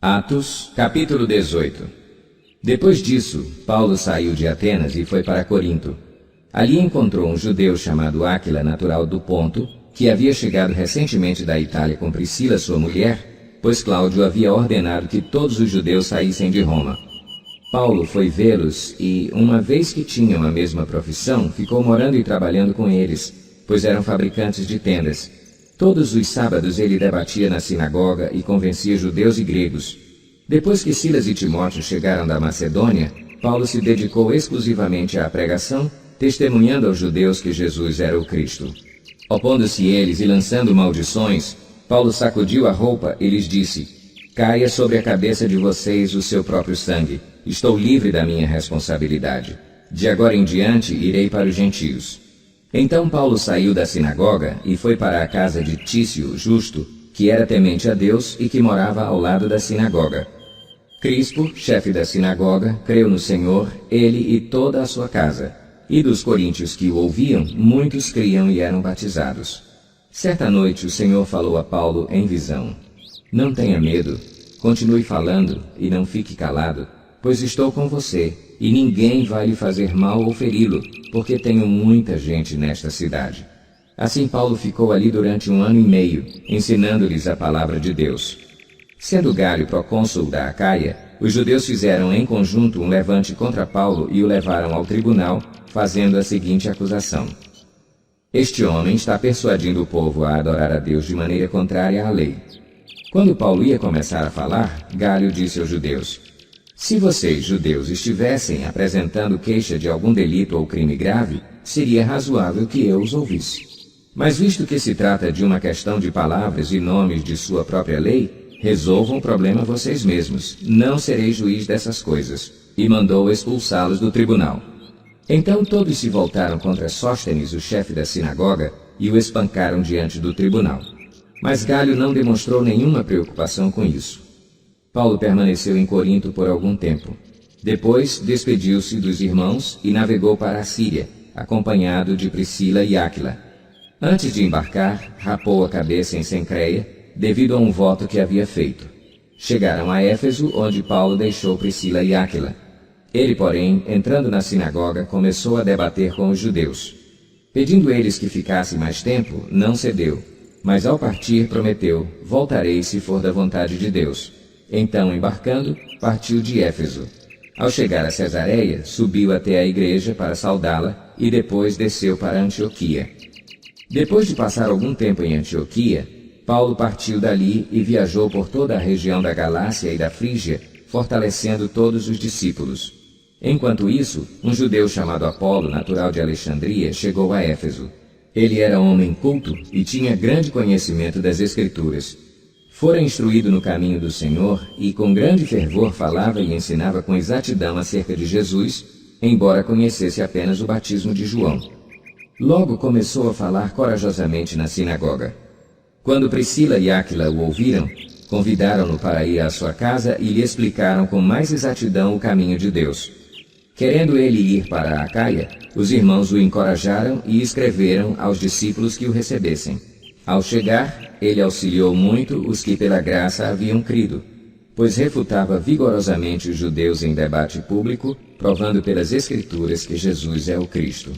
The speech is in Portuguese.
Atos, capítulo 18. Depois disso, Paulo saiu de Atenas e foi para Corinto. Ali encontrou um judeu chamado Áquila, natural do Ponto, que havia chegado recentemente da Itália com Priscila, sua mulher, pois Cláudio havia ordenado que todos os judeus saíssem de Roma. Paulo foi vê-los e, uma vez que tinham a mesma profissão, ficou morando e trabalhando com eles, pois eram fabricantes de tendas. Todos os sábados ele debatia na sinagoga e convencia judeus e gregos. Depois que Silas e Timóteo chegaram da Macedônia, Paulo se dedicou exclusivamente à pregação, testemunhando aos judeus que Jesus era o Cristo. Opondo-se eles e lançando maldições, Paulo sacudiu a roupa e lhes disse: "Caia sobre a cabeça de vocês o seu próprio sangue. Estou livre da minha responsabilidade. De agora em diante irei para os gentios." Então Paulo saiu da sinagoga e foi para a casa de Tício, justo, que era temente a Deus e que morava ao lado da sinagoga. Crispo, chefe da sinagoga, creu no Senhor, ele e toda a sua casa. E dos coríntios que o ouviam, muitos criam e eram batizados. Certa noite o Senhor falou a Paulo em visão: "Não tenha medo, continue falando e não fique calado, pois estou com você, e ninguém vai lhe fazer mal ou feri-lo, porque tenho muita gente nesta cidade." Assim Paulo ficou ali durante 1 ano e meio, ensinando-lhes a palavra de Deus. Sendo Galho procônsul da Acaia, os judeus fizeram em conjunto um levante contra Paulo e o levaram ao tribunal, fazendo a seguinte acusação: "Este homem está persuadindo o povo a adorar a Deus de maneira contrária à lei." Quando Paulo ia começar a falar, Galho disse aos judeus: "Se vocês, judeus, estivessem apresentando queixa de algum delito ou crime grave, seria razoável que eu os ouvisse. Mas visto que se trata de uma questão de palavras e nomes de sua própria lei, resolvam o problema vocês mesmos, não serei juiz dessas coisas." E mandou expulsá-los do tribunal. Então todos se voltaram contra Sóstenes, o chefe da sinagoga, e o espancaram diante do tribunal. Mas Galho não demonstrou nenhuma preocupação com isso. Paulo permaneceu em Corinto por algum tempo. Depois despediu-se dos irmãos e navegou para a Síria, acompanhado de Priscila e Áquila. Antes de embarcar, rapou a cabeça em Cencreia, devido a um voto que havia feito. Chegaram a Éfeso, onde Paulo deixou Priscila e Áquila. Ele, porém, entrando na sinagoga, começou a debater com os judeus. Pedindo eles que ficasse mais tempo, não cedeu, mas ao partir prometeu: "Voltarei se for da vontade de Deus." Então, embarcando, partiu de Éfeso. Ao chegar a Cesareia, subiu até a igreja para saudá-la e depois desceu para Antioquia. Depois de passar algum tempo em Antioquia, Paulo partiu dali e viajou por toda a região da Galácia e da Frígia, fortalecendo todos os discípulos. Enquanto isso, um judeu chamado Apolo, natural de Alexandria, chegou a Éfeso. Ele era homem culto e tinha grande conhecimento das Escrituras. Fora instruído no caminho do Senhor e com grande fervor falava e ensinava com exatidão acerca de Jesus, embora conhecesse apenas o batismo de João. Logo começou a falar corajosamente na sinagoga. Quando Priscila e Áquila o ouviram, convidaram-no para ir à sua casa e lhe explicaram com mais exatidão o caminho de Deus. Querendo ele ir para a Acaia, os irmãos o encorajaram e escreveram aos discípulos que o recebessem. Ao chegar, ele auxiliou muito os que pela graça haviam crido, pois refutava vigorosamente os judeus em debate público, provando pelas Escrituras que Jesus é o Cristo.